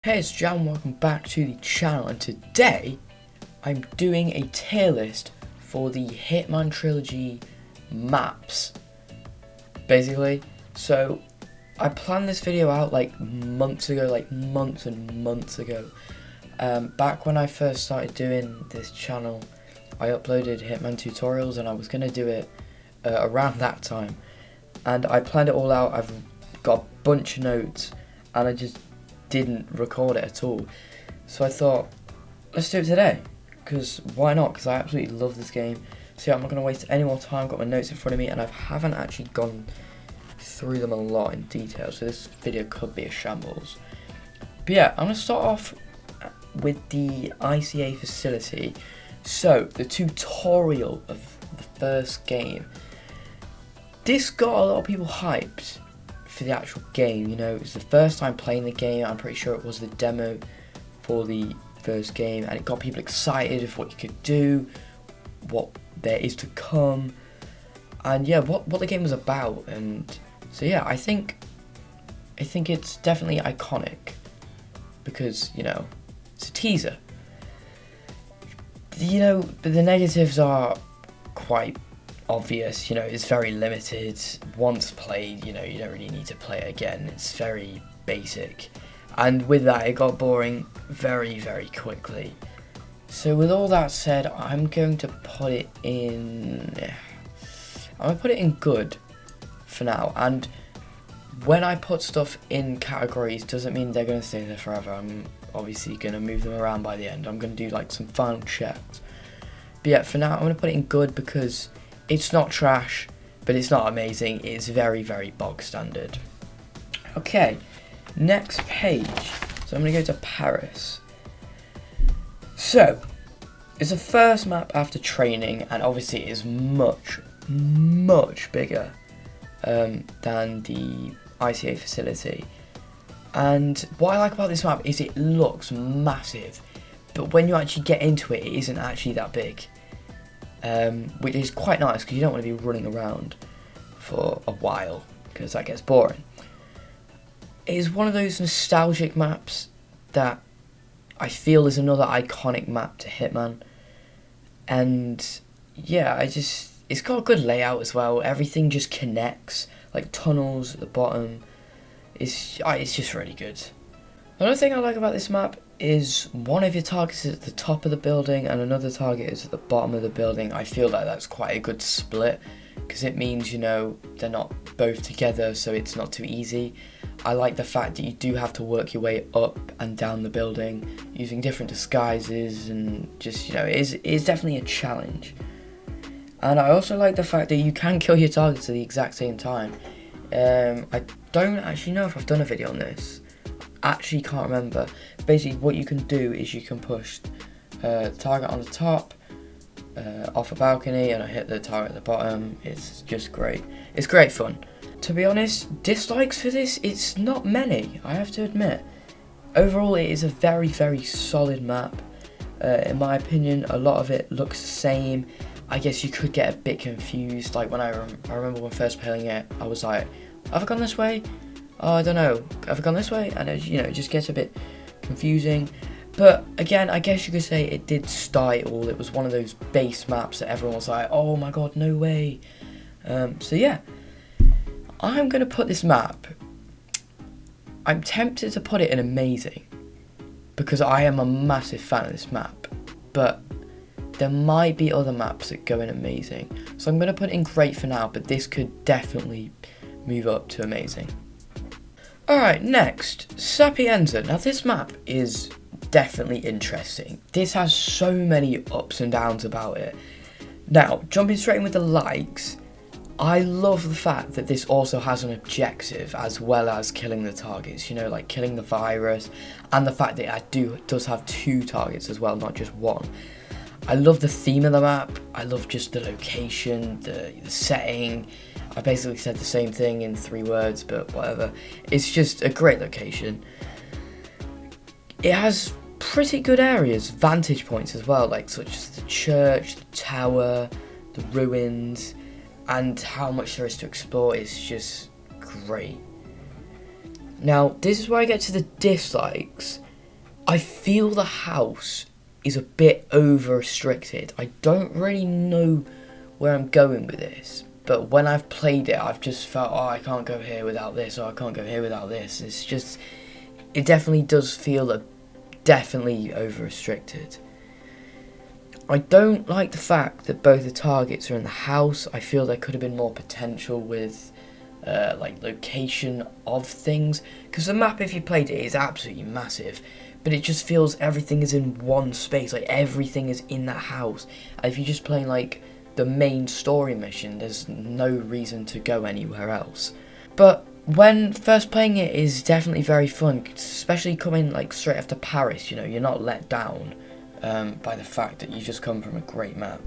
Hey, it's Jan, welcome back to the channel, and today I'm doing a tier list for the Hitman trilogy maps, basically. So I planned this video out like months ago, like months and months ago. Back when I first started doing this channel, I uploaded Hitman tutorials and I was going to do it around that time. And I planned it all out. I've got a bunch of notes and I just didn't record it at all. So I thought, let's do it today, because why not? Because I absolutely love this game. So yeah, I'm not going to waste any more time. I've got my notes in front of me and I haven't actually gone through them a lot in detail, so this video could be a shambles. But yeah, I'm going to start off with the ICA facility. So the tutorial of the first game, this got a lot of people hyped for the actual game. You know, it was the first time playing the game. I'm pretty sure it was the demo for the first game, and it got people excited of what you could do, what there is to come, and yeah, what the game was about. And so yeah, I think it's definitely iconic because, you know, it's a teaser. You know, but the negatives are quite obvious. You know, it's very limited. Once played, you know, you don't really need to play it again. It's very basic, and with that it got boring very quickly. So with all that said, I'm going to put it in good for now. And when I put stuff in categories, doesn't mean they're going to stay there forever. I'm obviously going to move them around by the end. I'm going to do like some final checks. But yeah, for now I'm going to put it in good because it's not trash, but it's not amazing. It's very bog standard. Okay, next page. So I'm going to go to Paris. So, it's the first map after training, and obviously it is much bigger than the ICA facility. And what I like about this map is it looks massive, but when you actually get into it, it isn't actually that big. Which is quite nice because you don't want to be running around for a while because that gets boring. It is one of those nostalgic maps that I feel is another iconic map to Hitman, and yeah, it's got a good layout as well. Everything just connects, like tunnels at the bottom. It's just really good. Another thing I like about this map is one of your targets is at the top of the building and another target is at the bottom of the building. I feel like that's quite a good split because it means, you know, they're not both together, so it's not too easy. I like the fact that you do have to work your way up and down the building using different disguises, and just, you know, it is definitely a challenge. And I also like the fact that you can kill your targets at the exact same time. I don't actually know if I've done a video on this. Actually can't remember. Basically what you can do is you can push the target on the top off a balcony, and I hit the target at the bottom. It's just great. It's great fun. To be honest, dislikes for this, it's not many, I have to admit. Overall it is a very solid map. In my opinion, a lot of it looks the same. I guess you could get a bit confused. Like when I remember when first playing it, I was like, have I gone this way? Oh, I don't know, have I gone this way? And it, you know, it just gets a bit confusing. But again, I guess you could say it did start it all. It was one of those base maps that everyone was like, oh my god, no way. So yeah, I'm going to put this map, I'm tempted to put it in amazing because I am a massive fan of this map, but there might be other maps that go in amazing. So I'm going to put it in great for now, but this could definitely move up to amazing. Alright, next, Sapienza. Now this map is definitely interesting. This has so many ups and downs about it. Now, jumping straight in with the likes, I love the fact that this also has an objective as well as killing the targets, you know, like killing the virus, and the fact that it does have 2 targets as well, not just 1. I love the theme of the map. I love just the location, the setting. I basically said the same thing in 3 words, but whatever. It's just a great location. It has pretty good areas, vantage points as well, like such as the church, the tower, the ruins, and how much there is to explore is just great. Now, this is where I get to the dislikes. I feel the house is a bit over restricted. I don't really know where I'm going with this, but when I've played it, I've just felt, oh, I can't go here without this, or I can't go here without this. It's just, it definitely does feel definitely over restricted. I don't like the fact that both the targets are in the house. I feel there could have been more potential with like location of things, because the map, if you played it, is absolutely massive, but it just feels everything is in one space, like everything is in that house. And if you're just playing like the main story mission, there's no reason to go anywhere else. But when first playing it is definitely very fun, especially coming like straight after Paris. You know, you're not let down by the fact that you just come from a great map.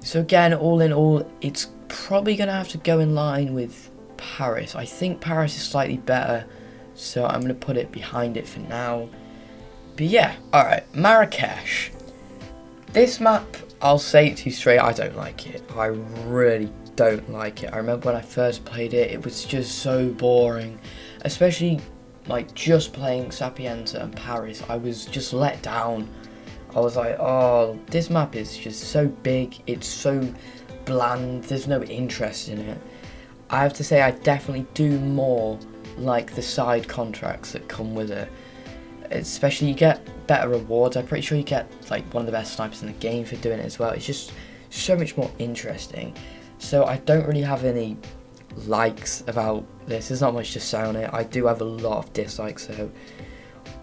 So again, all in all, it's probably going to have to go in line with Paris. I think Paris is slightly better, so I'm going to put it behind it for now. But yeah, alright, Marrakesh. This map, I'll say it to you straight, I don't like it. I really don't like it. I remember when I first played it, it was just so boring. Especially like just playing Sapienza and Paris, I was just let down. I was like, oh, this map is just so big, it's so bland, there's no interest in it. I have to say, I definitely do more like the side contracts that come with it. Especially, you get better rewards. I'm pretty sure you get like one of the best snipers in the game for doing it as well. It's just so much more interesting. So I don't really have any likes about this. There's not much to say on it. I do have a lot of dislikes though.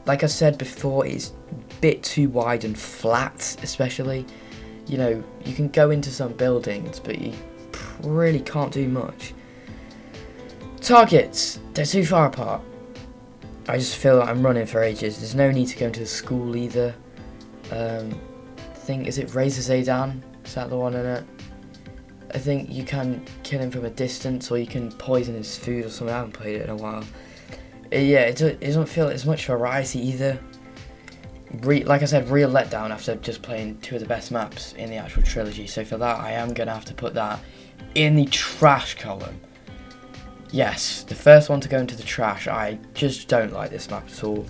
Like I said before, it's a bit too wide and flat, especially. You know, you can go into some buildings, but you really can't do much. Targets, they're too far apart. I just feel like I'm running for ages. There's no need to go into the school either. Is it Razor Zaydan? Is that the one in it? I think you can kill him from a distance, or you can poison his food or something. I haven't played it in a while. Yeah, it doesn't feel as much variety either. Like I said, real letdown after just playing two of the best maps in the actual trilogy. So for that, I am going to have to put that in the trash column. Yes, the first one to go into the trash. I just don't like this map at all.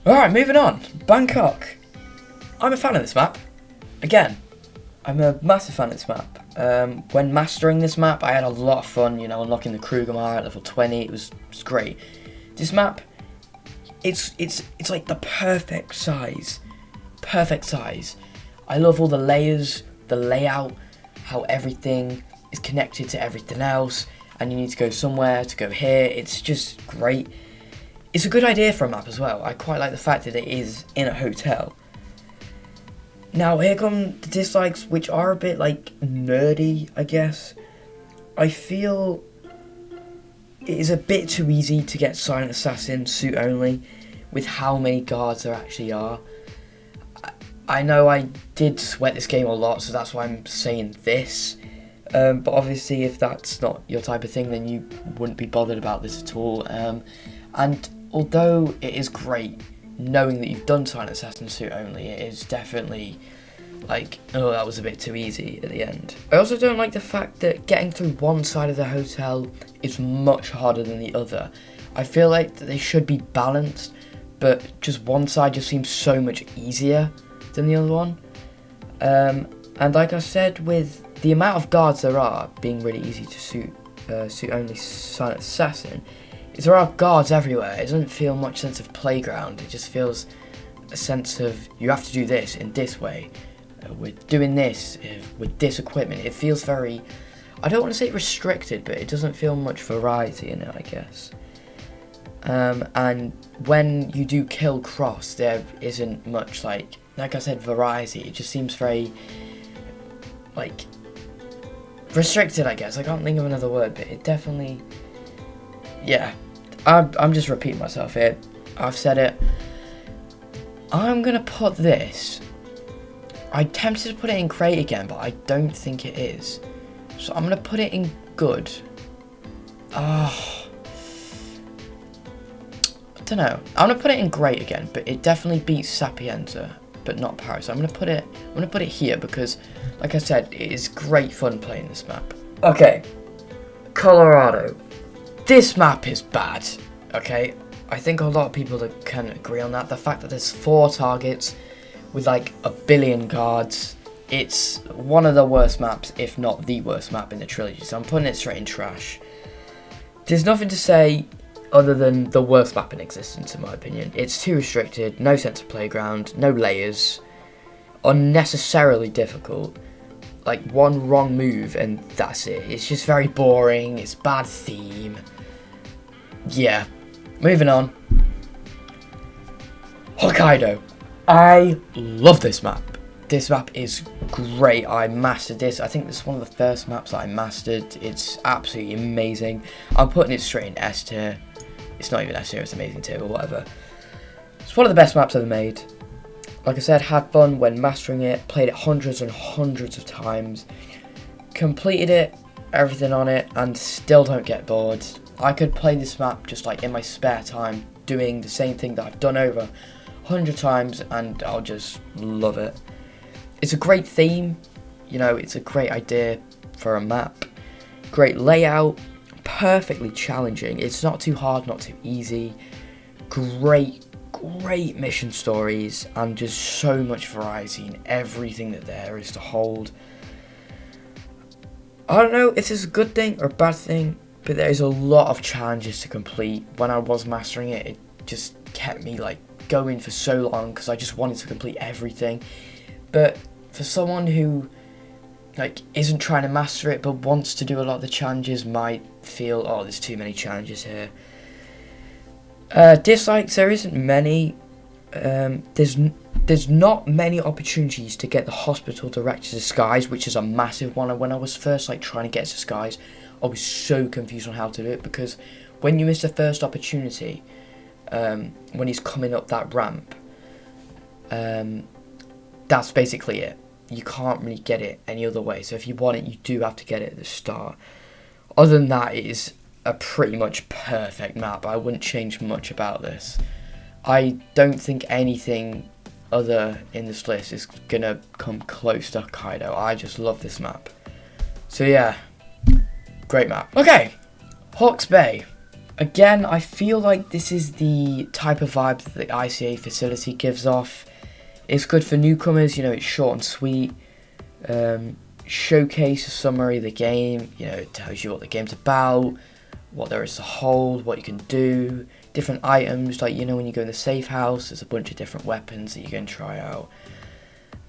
Alright, moving on. Bangkok. I'm a fan of this map. Again, I'm a massive fan of this map. When mastering this map, I had a lot of fun, you know, unlocking the Krugermire at level 20. It was great. This map, it's like the perfect size. Perfect size. I love all the layers, the layout, how everything is connected to everything else, and you need to go somewhere to go here. It's just great. It's a good idea for a map as well. I quite like the fact that it is in a hotel. Now here come the dislikes, which are a bit like nerdy, I guess. I feel it is a bit too easy to get Silent Assassin suit only with how many guards there actually are. I know I did sweat this game a lot, so that's why I'm saying this. But obviously if that's not your type of thing, then you wouldn't be bothered about this at all. And although it is great knowing that you've done Silent Assassin suit only, it is definitely like, oh, that was a bit too easy at the end. I also don't like the fact that getting through one side of the hotel is much harder than the other. I feel like that they should be balanced, but just one side just seems so much easier than the other one. And like I said, with the amount of guards there are being really easy to suit only Silent Assassin, is there are guards everywhere. It doesn't feel much sense of playground. It just feels a sense of you have to do this in this way. We're doing this with this equipment. It feels very, I don't want to say restricted, but it doesn't feel much variety in it, I guess. And when you do kill Cross, there isn't much like I said, variety. It just seems very like restricted, I guess. I can't think of another word, but it definitely, yeah. I'm just repeating myself here. I've said it. I'm going to put this. I'm tempted to put it in great again, but I don't think it is. So I'm going to put it in good. I don't know. I'm going to put it in great again, but it definitely beats Sapienza, but not Paris. I'm going to put it here because, like I said, it is great fun playing this map. Okay. Colorado. This map is bad, okay? I think a lot of people that can agree on that. The fact that there's 4 targets with like a billion cards, it's one of the worst maps, if not the worst map in the trilogy. So I'm putting it straight in trash. There's nothing to say other than the worst map in existence, in my opinion. It's too restricted, no sense of playground, no layers, unnecessarily difficult. Like one wrong move and that's it. It's just very boring, it's bad theme. Yeah, moving on. Hokkaido. I love this map. This map is great. I mastered this. I think this is one of the first maps that I mastered. It's absolutely amazing. I'm putting it straight in S tier. It's not even S tier, it's amazing tier, but whatever. It's one of the best maps ever made. Like I said, had fun when mastering it, played it hundreds and hundreds of times, completed it, everything on it, and still don't get bored. I could play this map just like in my spare time, doing the same thing that I've done over 100 times, and I'll just love it. It's a great theme, you know, it's a great idea for a map. Great layout, perfectly challenging. It's not too hard, not too easy. Great mission stories, and just so much variety in everything that there is to hold. I don't know if this is a good thing or a bad thing, but there is a lot of challenges to complete. When I was mastering it, it just kept me like going for so long because I just wanted to complete everything. But for someone who like isn't trying to master it but wants to do a lot of the challenges, might feel, oh, there's too many challenges here. Dislikes, there isn't many. There's not many opportunities to get the hospital director's disguise, which is a massive one. And when I was first like trying to get his disguise, I was so confused on how to do it, because when you miss the first opportunity, when he's coming up that ramp, that's basically it. You can't really get it any other way. So if you want it, you do have to get it at the start. Other than that, it is a pretty much perfect map. I wouldn't change much about this. I don't think anything other in this list is gonna come close to Hokkaido. I just love this map. So yeah, great map. Okay, Hawke's Bay. Again, I feel like this is the type of vibe that the ICA facility gives off. It's good for newcomers, you know, it's short and sweet. Showcase a summary of the game, you know, it tells you what the game's about, what there is to hold, what you can do, different items, like, you know, when you go in the safe house, there's a bunch of different weapons that you can try out.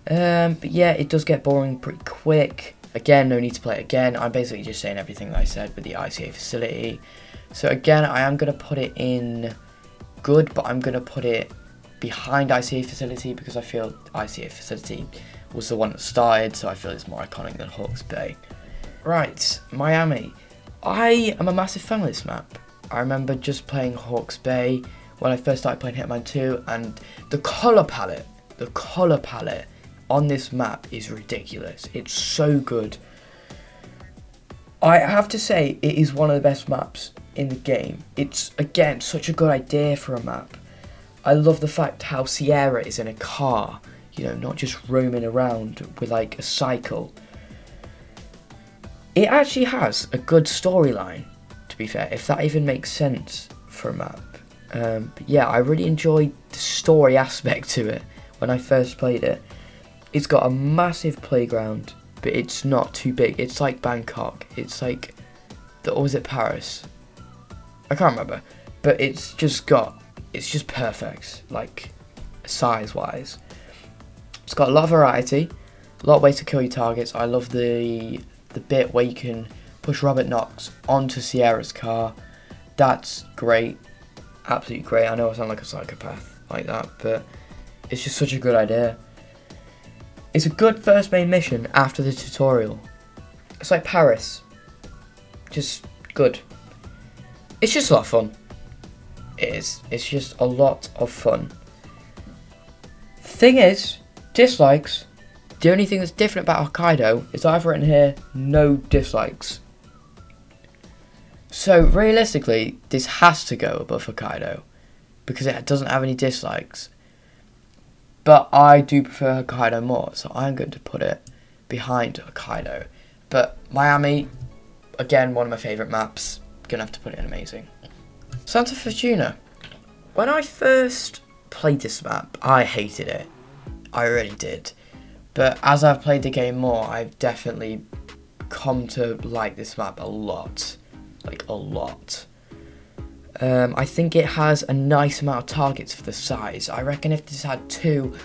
But yeah, it does get boring pretty quick. Again, no need to play it again. I'm basically just saying everything that I said with the ICA facility. So again, I am going to put it in good, but I'm going to put it behind ICA facility because I feel ICA facility was the one that started, so I feel it's more iconic than Hawke's Bay. Right, Miami. I am a massive fan of this map. I remember just playing Hawke's Bay when I first started playing Hitman 2, and the colour palette on this map is ridiculous. It's so good. I have to say, it is one of the best maps in the game. It's, again, such a good idea for a map. I love the fact how Sierra is in a car, you know, not just roaming around with like a cycle. It actually has a good storyline, to be fair, if that even makes sense for a map. But yeah, I really enjoyed the story aspect to it when I first played it. It's got a massive playground, but it's not too big. It's like Bangkok. It's like, or was it Paris? I can't remember. But it's just perfect, like size-wise. It's got a lot of variety, a lot of ways to kill your targets. I love the bit where you can push Robert Knox onto Sierra's car. That's great, absolutely great. I know I sound like a psychopath like that, but it's just such a good idea. It's a good first main mission after the tutorial. It's like Paris, just good. It's just a lot of fun. It is. It's just a lot of fun. Thing is, dislikes. The only thing that's different about Hokkaido is I've written here, no dislikes. So realistically, this has to go above Hokkaido because it doesn't have any dislikes. But I do prefer Hokkaido more, so I'm going to put it behind Hokkaido. But Miami, again, one of my favourite maps. Gonna have to put it in amazing. Santa Fortuna. When I first played this map, I hated it. I really did. But as I've played the game more, I've definitely come to like this map a lot. Like, a lot. I think it has a nice amount of targets for the size. I reckon if this had 2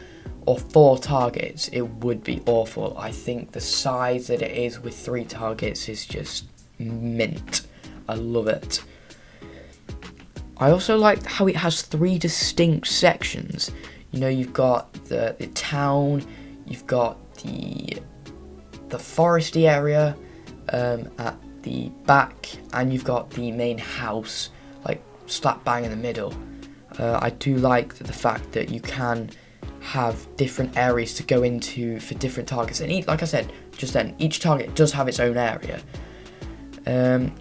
or 4 targets, it would be awful. I think the size that it is with 3 targets is just mint. I love it. I also like how it has 3 distinct sections. You know, you've got the town, you've got the foresty area at the back, and you've got the main house, like slap bang in the middle. I do like the fact that you can have different areas to go into for different targets, and like I said just then, each target does have its own area.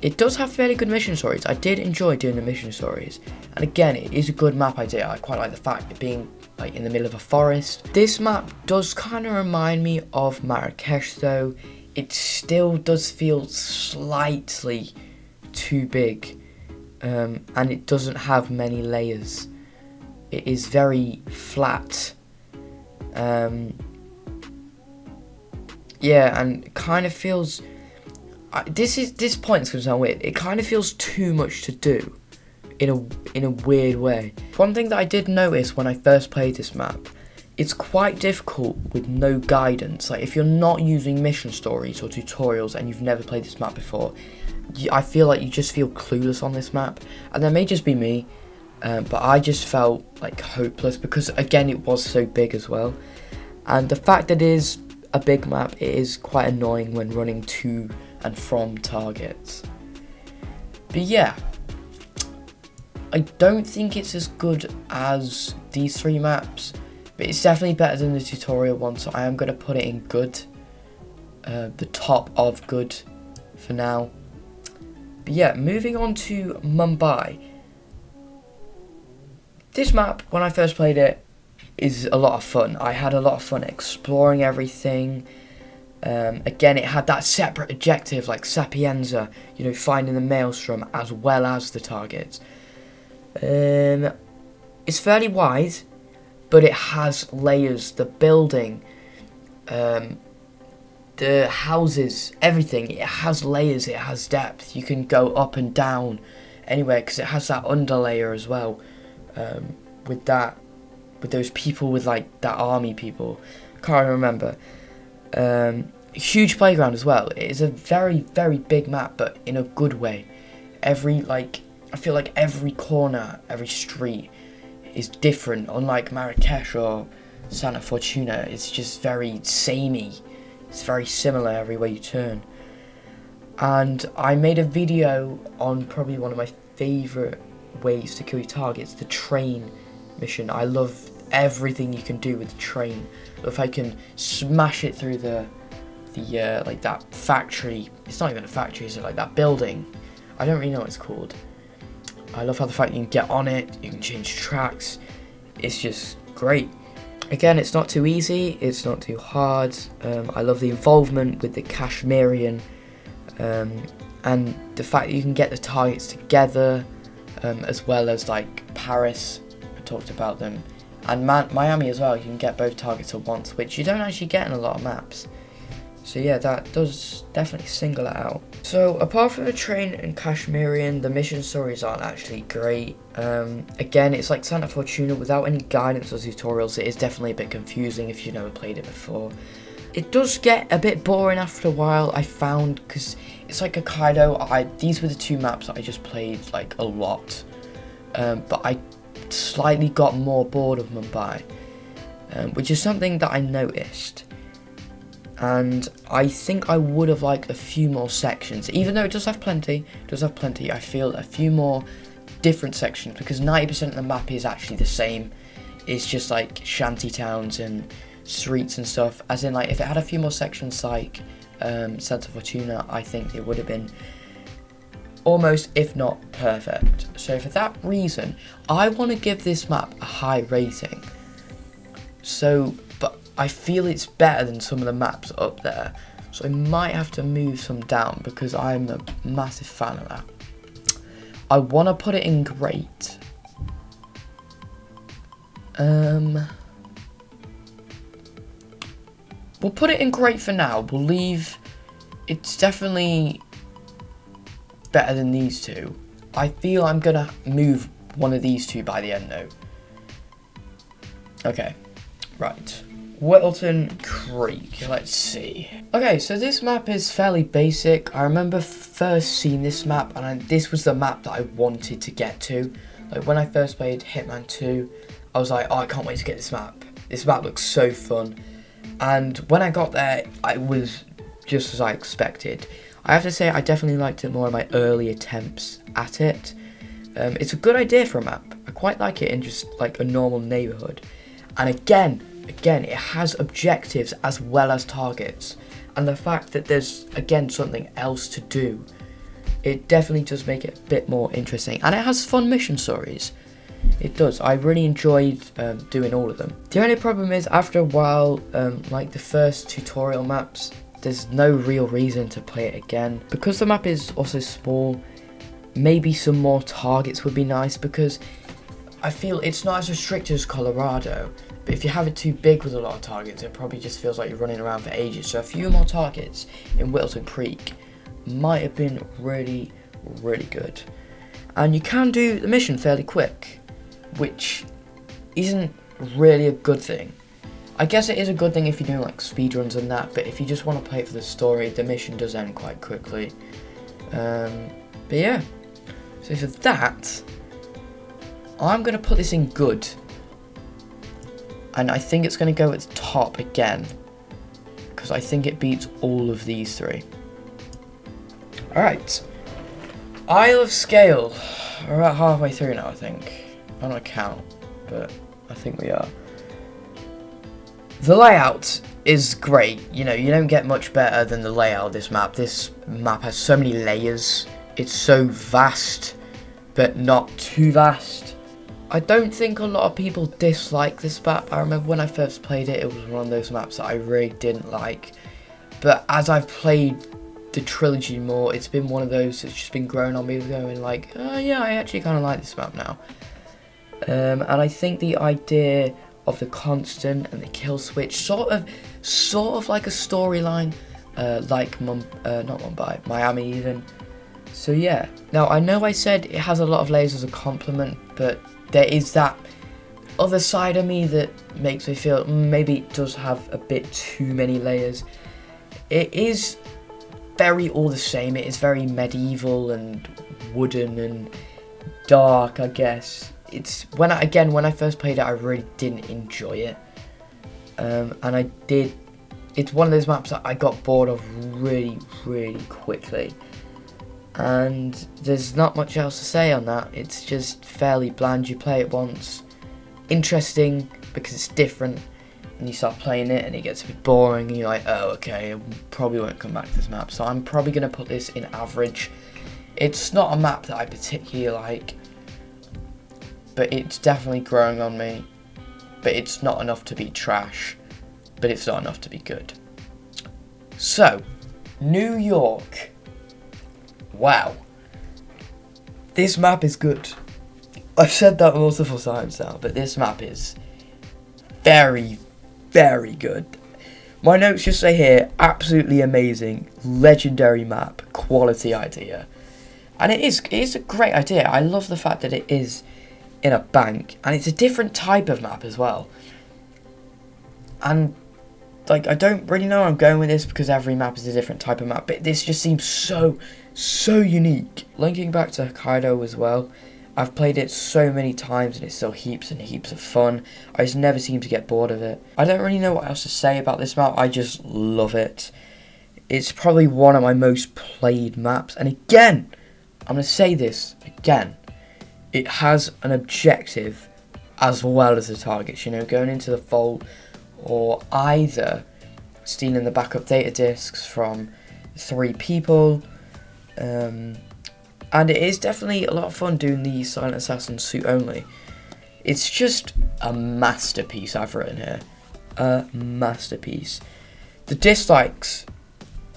It does have fairly good mission stories. I did enjoy doing the mission stories, and again, it is a good map idea. I quite like the fact of it being like in the middle of a forest. This map does kind of remind me of Marrakesh though. It still does feel slightly too big, and it doesn't have many layers. It is very flat. Yeah, and it kind of feels... This point's gonna sound weird. It kind of feels too much to do in a weird way. One thing that I did notice when I first played this map, it's quite difficult with no guidance. Like, if you're not using mission stories or tutorials and you've never played this map before, I feel like you just feel clueless on this map. And that may just be me, but I just felt like hopeless because, again, it was so big as well. And the fact that it is a big map, it is quite annoying when running to and from targets. But yeah, I don't think it's as good as these 3 maps, but it's definitely better than the tutorial one, so I am going to put it in good, the top of good for now. But yeah, moving on to Mumbai. This map, when I first played it, is a lot of fun. I had a lot of fun exploring everything. Again, it had that separate objective like Sapienza, you know, finding the maelstrom as well as the targets. It's fairly wide, but it has layers. The building, the houses, everything. It has layers. It has depth. You can go up and down anywhere because it has that underlayer as well. With those people with like that army people. Can't remember. Huge playground as well. It is a very, very big map, but in a good way. I feel like every corner, every street is different, unlike Marrakesh or Santa Fortuna. It's just very samey. It's very similar everywhere you turn. And I made a video on probably one of my favourite ways to kill your targets, the train mission. I love everything you can do with the train. If I can smash it through the like that factory. It's not even a factory, is it? Like that building. I don't really know what it's called. I love how the fact you can get on it, you can change tracks. It's just great. Again, it's not too easy, it's not too hard. I love the involvement with the Kashmirian, and the fact that you can get the targets together, as well as like Paris. I talked about them, and Miami as well. You can get both targets at once, which you don't actually get in a lot of maps. So yeah, that does definitely single it out. So apart from the train and Kashmirian, the mission stories aren't actually great. Again, it's like Santa Fortuna without any guidance or tutorials. It is definitely a bit confusing if you've never played it before. It does get a bit boring after a while, I found, because it's like Hokkaido. These were the 2 maps that I just played like a lot, but I slightly got more bored of Mumbai, which is something that I noticed. And I think I would have liked a few more sections, even though it does have plenty. I feel a few more different sections, because 90% of the map is actually the same. It's just like shanty towns and streets and stuff. As in, like, if it had a few more sections like Santa Fortuna, I think it would have been almost, if not perfect. So for that reason, I want to give this map a high rating. But I feel it's better than some of the maps up there, so I might have to move some down because I'm a massive fan of that. I want to put it in great, We'll put it in great for now. We'll leave. It's definitely better than these two. I feel I'm gonna move one of these two by the end though. Okay, right. Whittleton Creek, let's see. Okay, so this map is fairly basic. I remember first seeing this map, and this was the map that I wanted to get to. Like when I first played Hitman 2, I was like, oh, I can't wait to get this map. This map looks so fun. And when I got there, I was just as I expected. I have to say, I definitely liked it more in my early attempts at it. It's a good idea for a map. I quite like it in just like a normal neighborhood. And again, it has objectives as well as targets. And the fact that there's, again, something else to do, it definitely does make it a bit more interesting. And it has fun mission stories. It does. I really enjoyed doing all of them. The only problem is, after a while, like the first tutorial maps, there's no real reason to play it again. Because the map is also small, maybe some more targets would be nice, because I feel it's not as restricted as Colorado. But if you have it too big with a lot of targets, it probably just feels like you're running around for ages. So a few more targets in Whittleton Creek might have been really, really good. And you can do the mission fairly quick, which isn't really a good thing. I guess it is a good thing if you're doing like speedruns and that, but if you just want to play it for the story, the mission does end quite quickly. But yeah, so for that, I'm going to put this in good. And I think it's going to go at the top again, because I think it beats all of these three. Alright, Isle of Scale. We're about halfway through now, I think. I don't count, but I think we are. The layout is great. You know, you don't get much better than the layout of this map. This map has so many layers. It's so vast, but not too vast. I don't think a lot of people dislike this map. I remember when I first played it, it was one of those maps that I really didn't like. But as I've played the trilogy more, it's been one of those that's just been growing on me, going like, oh yeah, I actually kind of like this map now. And I think the idea of the constant and the kill switch, sort of like a storyline, like not Mumbai, Miami even. So yeah. Now I know I said it has a lot of layers as a compliment, but there is that other side of me that makes me feel maybe it does have a bit too many layers. It is very all the same. It is very medieval and wooden and dark, I guess. It's when I first played it, I really didn't enjoy it, and it's one of those maps that I got bored of really, really quickly. And there's not much else to say on that. It's just fairly bland. You play it once, interesting because it's different, and you start playing it and it gets a bit boring and you're like, oh okay, I probably won't come back to this map. So I'm probably going to put this in average. It's not a map that I particularly like, but it's definitely growing on me. But it's not enough to be trash, but it's not enough to be good. So, New York. Wow. This map is good. I've said that multiple times now, but this map is very, very good. My notes just say here, absolutely amazing, legendary map, quality idea. And it is a great idea. I love the fact that it is in a bank, and it's a different type of map as well. And like, I don't really know where I'm going with this because every map is a different type of map, but this just seems so unique. Linking back to Hokkaido as well, I've played it so many times and it's still heaps and heaps of fun. I just never seem to get bored of it. I don't really know what else to say about this map. I just love it. It's probably one of my most played maps, and again, I'm going to say this again, it has an objective as well as the targets, you know, going into the vault or either stealing the backup data discs from 3 people. And it is definitely a lot of fun doing the Silent Assassin suit only. It's just a masterpiece I've written here. A masterpiece. The dislikes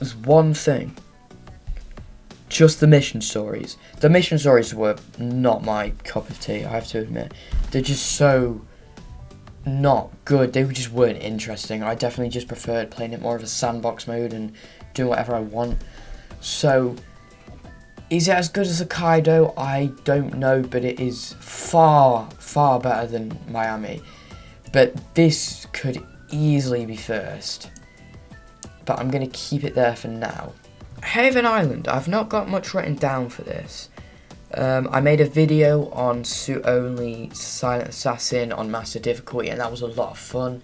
is one thing. Just the mission stories. The mission stories were not my cup of tea, I have to admit. They're just so not good. They just weren't interesting. I definitely just preferred playing it more of a sandbox mode and doing whatever I want. So, is it as good as Hokkaido? I don't know, but it is far, far better than Miami. But this could easily be first. But I'm going to keep it there for now. Haven Island. I've not got much written down for this. I made a video on suit only Silent Assassin on master difficulty, and that was a lot of fun.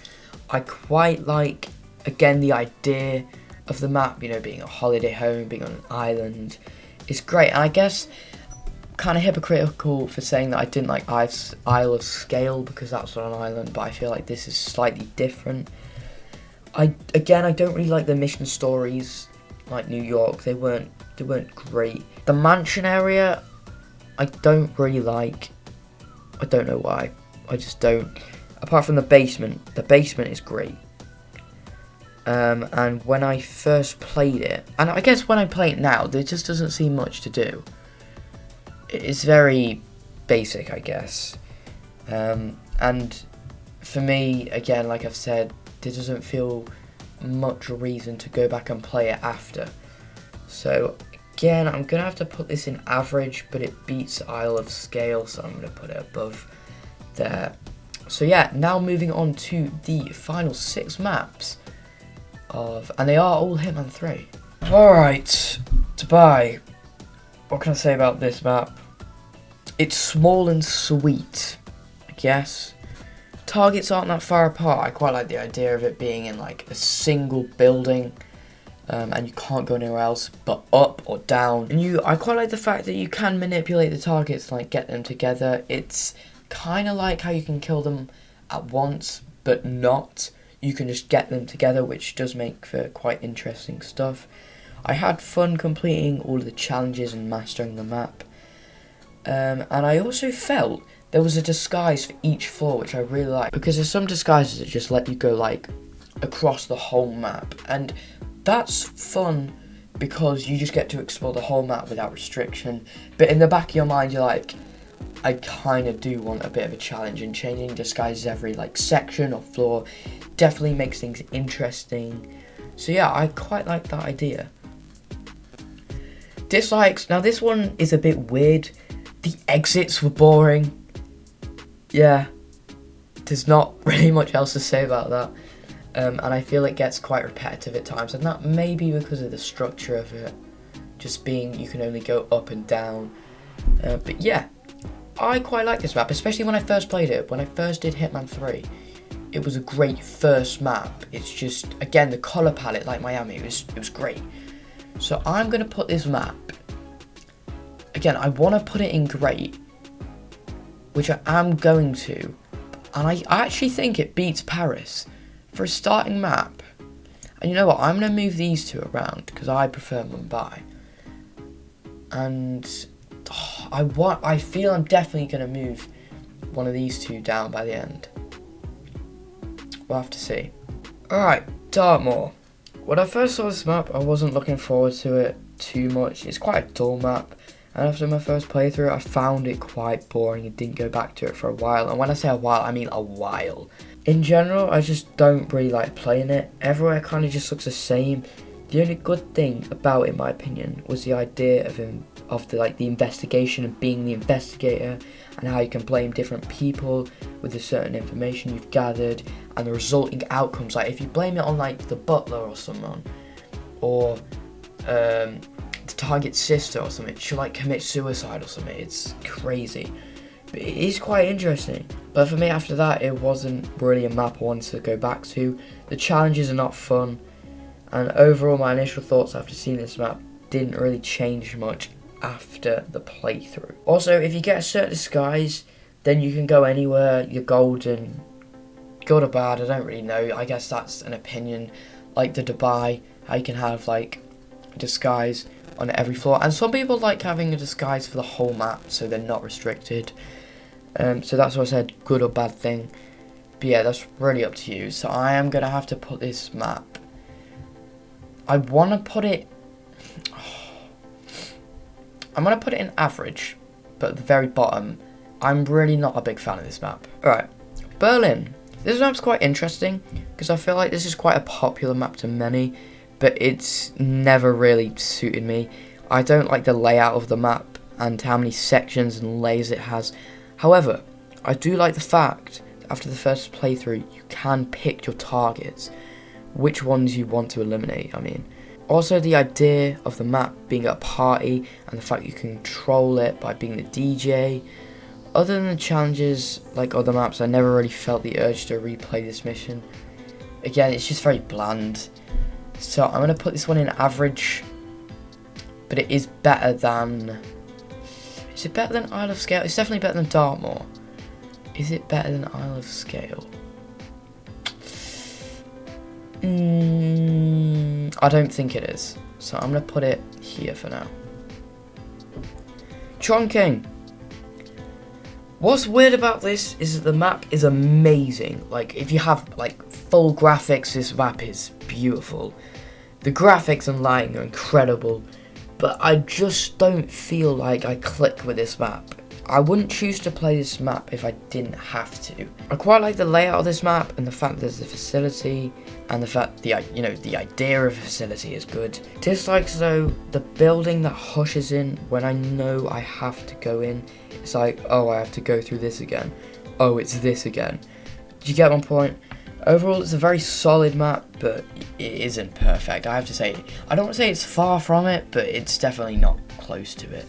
I quite like, again, the idea of the map, you know, being a holiday home, being on an island. It's great, and I guess kind of hypocritical for saying that I didn't like Isle of Scale because that's on an island, but I feel like this is slightly different. I don't really like the mission stories like New York. They weren't great. The mansion area I don't really like. I don't know why. I just don't. Apart from the basement is great. And when I first played it, and I guess when I play it now, there just doesn't seem much to do. It's very basic, I guess. And for me, again, like I've said, there doesn't feel much reason to go back and play it after. So again, I'm going to have to put this in average, but it beats Isle of Scale, so I'm going to put it above there. So yeah, now moving on to the final 6 maps and they are all Hitman 3. Alright, Dubai. What can I say about this map? It's small and sweet, I guess. Targets aren't that far apart. I quite like the idea of it being in like a single building. And you can't go anywhere else but up or down. And I quite like the fact that you can manipulate the targets, like get them together. It's kind of like how you can kill them at once, but not. You can just get them together, which does make for quite interesting stuff. I had fun completing all of the challenges and mastering the map. And I also felt there was a disguise for each floor, which I really like, because there's some disguises that just let you go like across the whole map, and that's fun because you just get to explore the whole map without restriction. But in the back of your mind, you're like, I kind of do want a bit of a challenge, and changing disguises every like section or floor definitely makes things interesting. So yeah, I quite like that idea. Dislikes. Now this one is a bit weird. The exits were boring. Yeah, there's not really much else to say about that. And I feel it gets quite repetitive at times, and that may be because of the structure of it, just being you can only go up and down. But yeah, I quite like this map, especially when I first played it. When I first did Hitman 3, it was a great first map. It's just, again, the colour palette, like Miami, it was great. So I'm going to put this map, again, I want to put it in great, which I am going to, and I actually think it beats Paris for a starting map. And you know what, I'm going to move these two around because I prefer Mumbai. And I feel I'm definitely going to move one of these two down by the end. We'll have to see. Alright, Dartmoor. When I first saw this map, I wasn't looking forward to it too much. It's quite a dull map. And after my first playthrough, I found it quite boring and didn't go back to it for a while. And when I say a while, I mean a while. In general, I just don't really like playing it. Everywhere kind of just looks the same. The only good thing about it, in my opinion, was the idea of the investigation and being the investigator, and how you can blame different people with the certain information you've gathered and the resulting outcomes. Like if you blame it on like the butler or someone, or the target's sister or something, she'll like commit suicide or something. It's crazy. But it is quite interesting. But for me, after that, it wasn't really a map I wanted to go back to. The challenges are not fun. And overall, my initial thoughts after seeing this map didn't really change much after the playthrough. Also, if you get a certain disguise, then you can go anywhere. You're golden. Good or bad, I don't really know. I guess that's an opinion. Like the Dubai, how you can have like a disguise on every floor. And some people like having a disguise for the whole map, so they're not restricted. So that's what I said, good or bad thing. But yeah, that's really up to you. So I am going to have to put this map. I want to put it... I'm going to put it in average, but at the very bottom, I'm really not a big fan of this map. Alright, Berlin. This map's quite interesting because I feel like this is quite a popular map to many, but it's never really suited me. I don't like the layout of the map and how many sections and layers it has. However, I do like the fact that after the first playthrough you can pick your targets, which ones you want to eliminate, I mean. Also the idea of the map being a party and the fact you can control it by being the DJ. Other than the challenges like other maps, I never really felt the urge to replay this mission. Again, it's just very bland. So I'm going to put this one in average, but it is better than... Is it better than Isle of Scale? It's definitely better than Dartmoor. Is it better than Isle of Scale? I don't think it is. So I'm going to put it here for now. Chongqing. What's weird about this is that the map is amazing. Like, if you have like full graphics, this map is beautiful. The graphics and lighting are incredible, but I just don't feel like I click with this map. I wouldn't choose to play this map if I didn't have to. I quite like the layout of this map and the fact that there's a facility and the fact the idea of a facility is good. Dislikes though, the building that hushes in when I know I have to go in. It's like, oh, I have to go through this again. Oh, it's this again. Do you get my point? Overall, it's a very solid map, but it isn't perfect. I have to say, I don't want to say it's far from it, but it's definitely not close to it.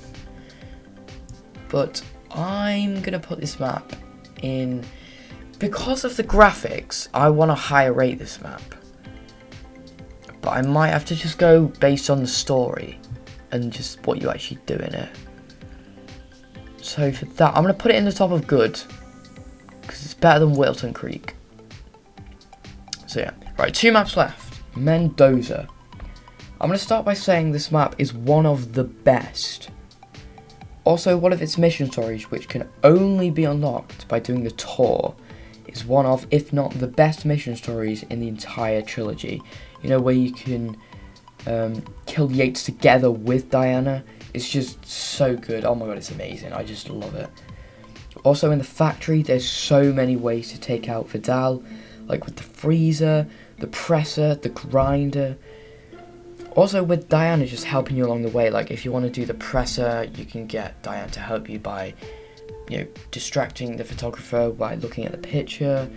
But I'm going to put this map in, because of the graphics, I want to higher rate this map. But I might have to just go based on the story and just what you actually do in it. So for that, I'm going to put it in the top of good, because it's better than Wilton Creek. So yeah, right, 2 maps left. Mendoza. I'm going to start by saying this map is one of the best. Also, one of its mission stories, which can only be unlocked by doing the tour, is one of, if not the best mission stories in the entire trilogy. You know, where you can kill Yates together with Diana. It's just so good. Oh my god, it's amazing. I just love it. Also, in the factory, there's so many ways to take out Vidal, like with the freezer, the presser, the grinder. Also, with Diana just helping you along the way, like if you want to do the presser, you can get Diana to help you by, you know, distracting the photographer by looking at the picture.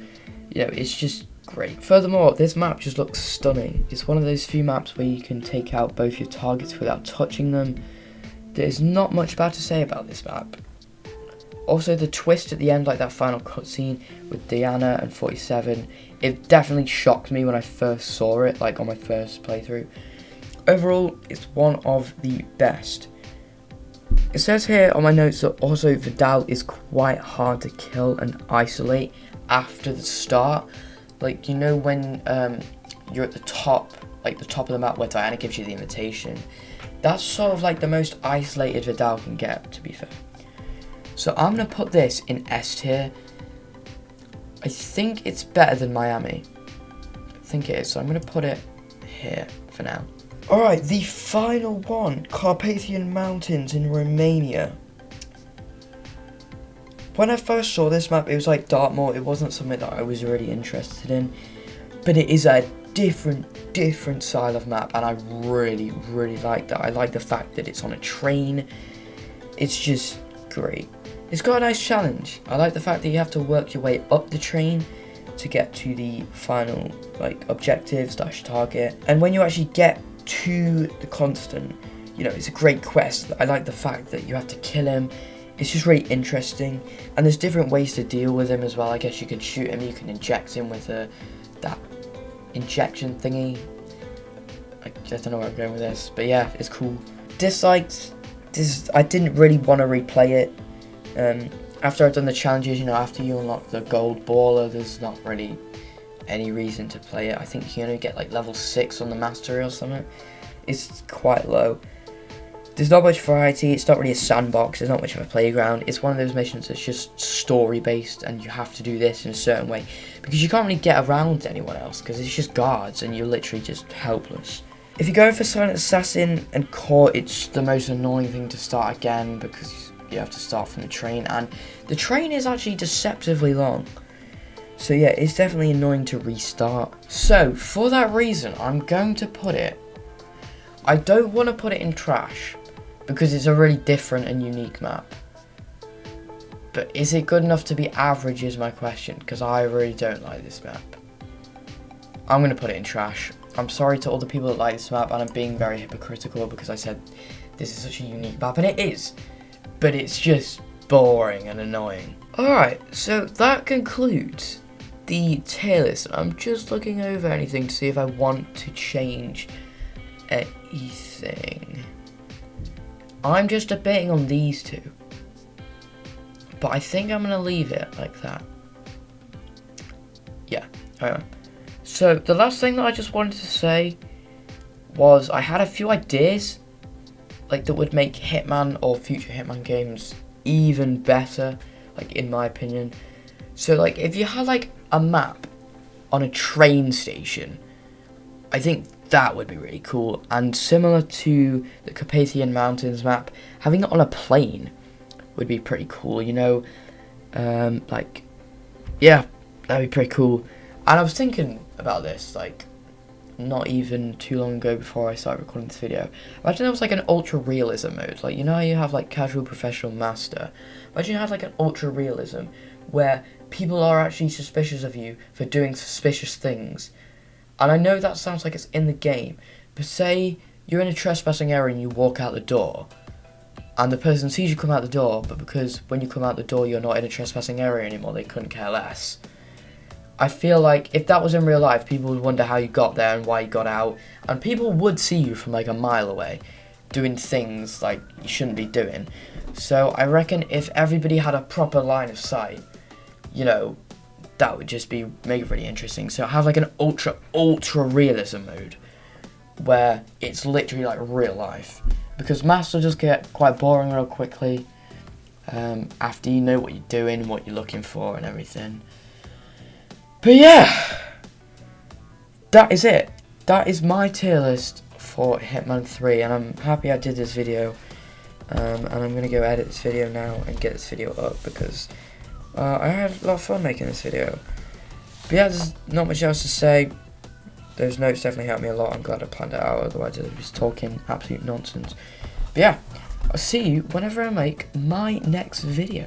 You know, it's just great. Furthermore, this map just looks stunning. It's one of those few maps where you can take out both your targets without touching them. There's not much bad to say about this map. Also, the twist at the end, like that final cutscene with Diana and 47, it definitely shocked me when I first saw it, like on my first playthrough. Overall, it's one of the best. It says here on my notes that also Vidal is quite hard to kill and isolate after the start. Like, you know when you're at the top, like the top of the map where Diana gives you the invitation. That's sort of like the most isolated Vidal can get, to be fair. So I'm going to put this in S tier. I think it's better than Miami. I think it is, so I'm going to put it here for now. Alright, the final one, Carpathian Mountains in Romania. When I first saw this map, it was like Dartmoor. It wasn't something that I was really interested in. But it is a different style of map, and I really like that. I like the fact that it's on a train. It's just great. It's got a nice challenge. I like the fact that you have to work your way up the train to get to the final like objective / target. And when you actually get to the constant, you know, it's a great quest. I like the fact that you have to kill him. It's just really interesting, and there's different ways to deal with him as well. I guess you can shoot him, you can inject him with that injection thingy. I don't know where I'm going with this, but yeah, it's cool. Dislikes, I didn't really want to replay it. After I've done the challenges, you know, after you unlock the gold baller, there's not really any reason to play it. I think you only get like level 6 on the mastery or something. It's quite low. There's not much variety. It's not really a sandbox. There's not much of a playground. It's one of those missions that's just story based, and you have to do this in a certain way because you can't really get around anyone else because it's just guards and you're literally just helpless. If you're going for Silent Assassin and Court, it's the most annoying thing to start again because you have to start from the train, and the train is actually deceptively long. So yeah, it's definitely annoying to restart. So for that reason, I'm going to put it, I don't want to put it in trash because it's a really different and unique map. But is it good enough to be average is my question, because I really don't like this map. I'm going to put it in trash. I'm sorry to all the people that like this map, and I'm being very hypocritical because I said this is such a unique map, and it is. But it's just boring and annoying. Alright, so that concludes the tier list. I'm just looking over anything to see if I want to change anything. I'm just debating on these two. But I think I'm going to leave it like that. Yeah, alright. So the last thing that I just wanted to say was I had a few ideas like that would make Hitman or future Hitman games even better, like in my opinion. So like if you had like a map on a train station, I think that would be really cool. And similar to the Carpathian Mountains map, having it on a plane would be pretty cool, you know, like, yeah, that'd be pretty cool. And I was thinking about this, like, not even too long ago before I started recording this video. Imagine there was like an ultra realism mode, like, you know how you have like casual, professional, master. Imagine you had like an ultra realism where people are actually suspicious of you for doing suspicious things. And I know that sounds like it's in the game, but say you're in a trespassing area and you walk out the door, and the person sees you come out the door, but because when you come out the door you're not in a trespassing area anymore, they couldn't care less. I feel like if that was in real life, people would wonder how you got there and why you got out, and people would see you from like a mile away doing things like you shouldn't be doing. So I reckon if everybody had a proper line of sight, you know, that would just make it really interesting. So have like an ultra realism mode where it's literally like real life. Because Master does get quite boring real quickly after you know what you're doing, what you're looking for and everything. But yeah, that is it. That is my tier list for Hitman 3, and I'm happy I did this video. And I'm going to go edit this video now and get this video up because I had a lot of fun making this video. But yeah, there's not much else to say. Those notes definitely helped me a lot. I'm glad I planned it out, otherwise I'd be talking absolute nonsense. But yeah, I'll see you whenever I make my next video.